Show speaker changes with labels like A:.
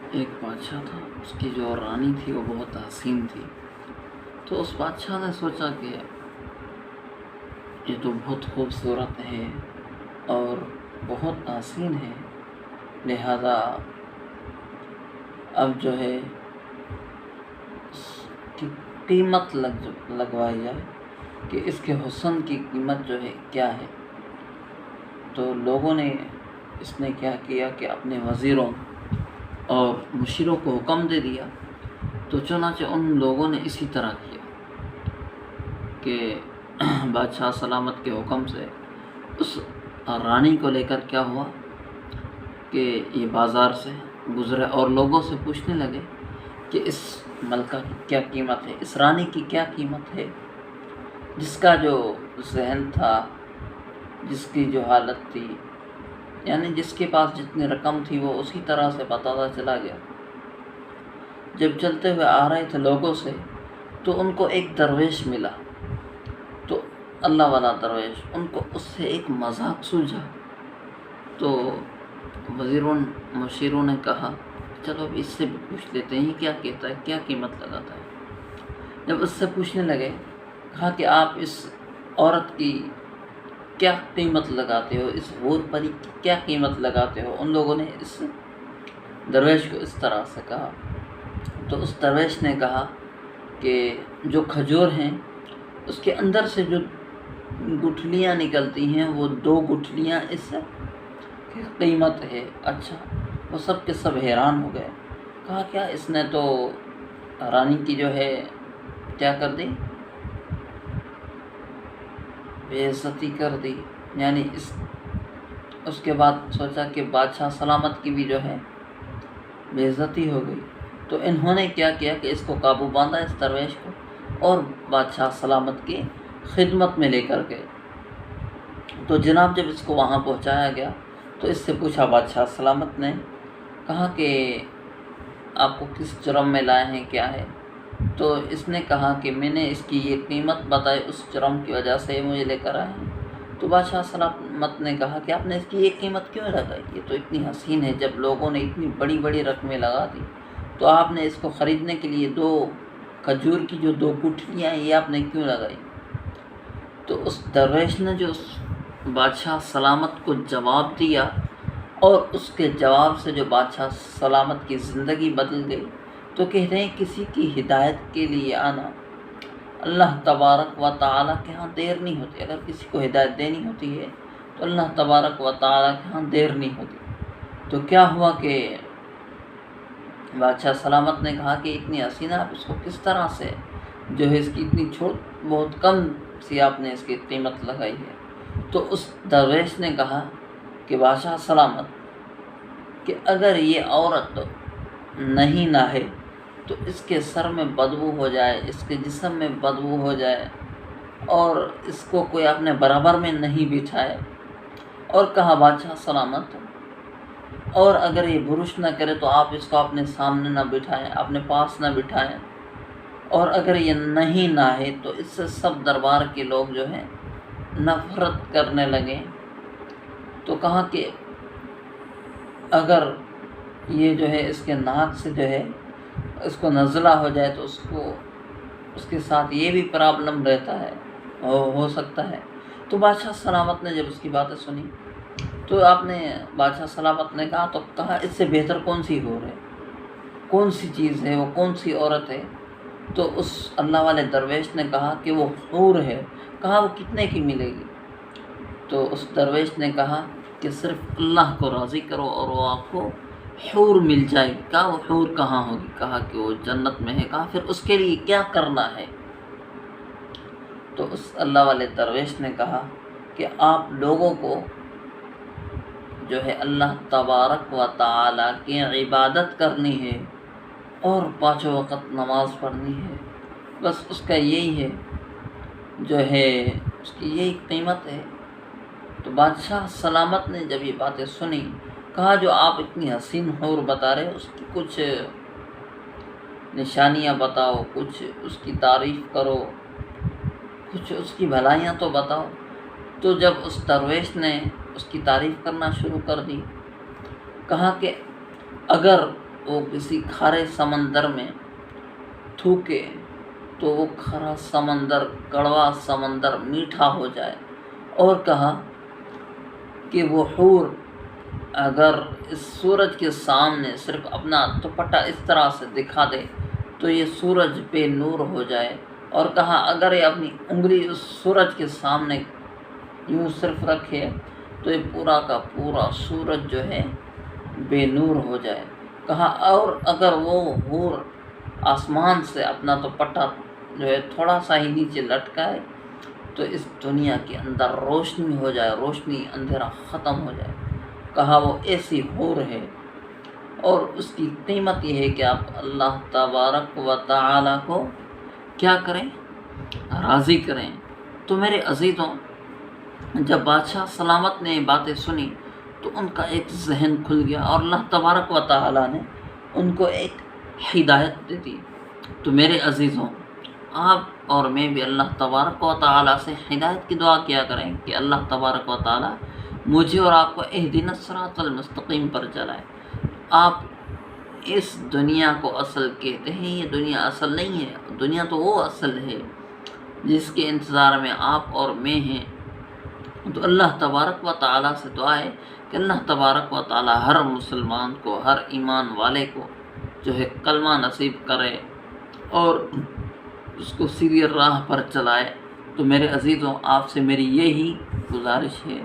A: ایک بادشاہ تھا، اس کی جو رانی تھی وہ بہت حسین تھی۔ تو اس بادشاہ نے سوچا کہ یہ تو بہت خوبصورت ہے اور بہت حسین ہے، لہذا اب جو ہے اس کی قیمت لگوائی جائے کہ اس کے حسن کی قیمت جو ہے کیا ہے۔ تو لوگوں نے اس نے کیا کیا کہ اپنے وزیروں اور مشیروں کو حکم دے دیا۔ تو چنانچہ ان لوگوں نے اسی طرح کیا کہ بادشاہ سلامت کے حکم سے اس رانی کو لے کر کیا ہوا کہ یہ بازار سے گزرے اور لوگوں سے پوچھنے لگے کہ اس ملکہ کی کیا قیمت ہے، اس رانی کی کیا قیمت ہے، جس کا جو ذہن تھا، جس کی جو حالت تھی، یعنی جس کے پاس جتنی رقم تھی وہ اسی طرح سے بتاتا چلا گیا۔ جب چلتے ہوئے آ رہے تھے لوگوں سے تو ان کو ایک درویش ملا، تو اللہ والا درویش، ان کو اس سے ایک مذاق سوجھا۔ تو وزیروں مشیروں نے کہا چلو اب اس سے بھی پوچھ لیتے ہیں کیا کہتا ہے، کیا قیمت لگاتا ہے۔ جب اس سے پوچھنے لگے، کہا کہ آپ اس عورت کی کیا قیمت لگاتے ہو، اس حور پری کی کیا قیمت لگاتے ہو۔ ان لوگوں نے اس درویش کو اس طرح سے کہا۔ تو اس درویش نے کہا کہ جو کھجور ہیں اس کے اندر سے جو گٹھلیاں نکلتی ہیں وہ 2 گٹھلیاں اس کی قیمت ہے۔ اچھا، وہ سب کے سب حیران ہو گئے۔ کہا کیا اس نے تو رانی کی جو ہے کیا کر دی، بے عزتی کر دی، یعنی اس کے بعد سوچا کہ بادشاہ سلامت کی بھی جو ہے بے عزتی ہو گئی۔ تو انہوں نے کیا کیا کہ اس کو قابو باندھا، اس درویش کو، اور بادشاہ سلامت کی خدمت میں لے کر گئے۔ تو جناب جب اس کو وہاں پہنچایا گیا تو اس سے پوچھا بادشاہ سلامت نے، کہا کہ آپ کو کس جرم میں لائے ہیں، کیا ہے۔ تو اس نے کہا کہ میں نے اس کی یہ قیمت بتائی، اس جرم کی وجہ سے مجھے لے کر آئے ہیں۔ تو بادشاہ سلامت نے کہا کہ آپ نے اس کی یہ قیمت کیوں لگائی، یہ تو اتنی حسین ہے، جب لوگوں نے اتنی بڑی بڑی رقمیں لگا دی تو آپ نے اس کو خریدنے کے لیے 2 کھجور کی جو 2 گٹھلیاں ہیں یہ آپ نے کیوں لگائی۔ تو اس درویش نے جو اس بادشاہ سلامت کو جواب دیا، اور اس کے جواب سے جو بادشاہ سلامت کی زندگی بدل گئی۔ تو کہتے ہیں کسی کی ہدایت کے لیے آنا اللہ تبارک و تعالیٰ کے ہاں دیر نہیں ہوتی۔ اگر کسی کو ہدایت دینی ہوتی ہے تو اللہ تبارک و تعالیٰ کے ہاں دیر نہیں ہوتی۔ تو کیا ہوا کہ بادشاہ سلامت نے کہا کہ اتنی حسین، آپ اس کو کس طرح سے جو ہے اس کی اتنی بہت کم سی آپ نے اس کی قیمت لگائی ہے۔ تو اس درویش نے کہا کہ بادشاہ سلامت کہ اگر یہ عورت نہیں نہائے تو اس کے سر میں بدبو ہو جائے، اس کے جسم میں بدبو ہو جائے، اور اس کو کوئی اپنے برابر میں نہیں بٹھائے۔ اور کہا بادشاہ سلامت، اور اگر یہ برش نہ کرے تو آپ اس کو اپنے سامنے نہ بٹھائیں، اپنے پاس نہ بٹھائیں، اور اگر یہ نہیں نہائے تو اس سے سب دربار کے لوگ جو ہیں نفرت کرنے لگیں۔ تو کہا کہ اگر یہ جو ہے اس کے ناک سے جو ہے اس کو نزلہ ہو جائے تو اس کے ساتھ یہ بھی پرابلم رہتا ہے، ہو سکتا ہے۔ تو بادشاہ سلامت نے جب اس کی باتیں سنی تو بادشاہ سلامت نے کہا اس سے بہتر کون سی حور ہے، کون سی چیز ہے، وہ کون سی عورت ہے۔ تو اس اللہ والے درویش نے کہا کہ وہ حور ہے۔ کہا وہ کتنے کی ملے گی۔ تو اس درویش نے کہا کہ صرف اللہ کو راضی کرو اور وہ آپ کو حور مل جائے گی۔ کہا وہ حور کہاں ہوگی، کہا کہ وہ جنت میں ہے۔ کہا پھر اس کے لیے کیا کرنا ہے۔ تو اس اللہ والے درویش نے کہا کہ آپ لوگوں کو جو ہے اللہ تبارک و تعالیٰ کی عبادت کرنی ہے اور 5 وقت نماز پڑھنی ہے، بس اس کا یہی ہے، جو ہے اس کی یہی قیمت ہے۔ تو بادشاہ سلامت نے جب یہ باتیں سنی، کہا جو آپ اتنی حسین حور بتا رہے اس کی کچھ نشانیاں بتاؤ، کچھ اس کی تعریف کرو، کچھ اس کی بھلائیاں تو بتاؤ۔ تو جب اس درویش نے اس کی تعریف کرنا شروع کر دی، کہا کہ اگر وہ کسی کھارے سمندر میں تھوکے تو وہ کھارا سمندر، کڑوا سمندر میٹھا ہو جائے، اور کہا کہ وہ حور اگر اس سورج کے سامنے صرف اپنا دوپٹہ اس طرح سے دکھا دے تو یہ سورج بے نور ہو جائے، اور کہا اگر یہ اپنی انگلی اس سورج کے سامنے یوں صرف رکھے تو یہ پورا کا پورا سورج جو ہے بے نور ہو جائے۔ کہا اور اگر وہ حور آسمان سے اپنا دوپٹہ جو ہے تھوڑا سا ہی نیچے لٹکائے تو اس دنیا کے اندر روشنی ہو جائے، روشنی اندھیرا ختم ہو جائے۔ کہا وہ ایسی حور ہے، اور اس کی قیمت یہ ہے کہ آپ اللہ تبارک و تعالی کو کیا کریں؟ راضی کریں۔ تو میرے عزیزوں، جب بادشاہ سلامت نے یہ باتیں سنی تو ان کا ایک ذہن کھل گیا، اور اللہ تبارک و تعالی نے ان کو ایک ہدایت دے دی۔ تو میرے عزیزوں، آپ اور میں بھی اللہ تبارک و تعالی سے ہدایت کی دعا کیا کریں کہ اللہ تبارک و تعالی مجھے اور آپ کو اہدنا الصراط المستقیم پر چلائے۔ آپ اس دنیا کو اصل کہتے ہیں، یہ دنیا اصل نہیں ہے، دنیا تو وہ اصل ہے جس کے انتظار میں آپ اور میں ہیں۔ تو اللہ تبارک و تعالی سے دعا ہے کہ اللہ تبارک و تعالی ہر مسلمان کو، ہر ایمان والے کو جو ہے کلمہ نصیب کرے اور اس کو سیدھی راہ پر چلائے۔ تو میرے عزیزوں، آپ سے میری یہی گزارش ہے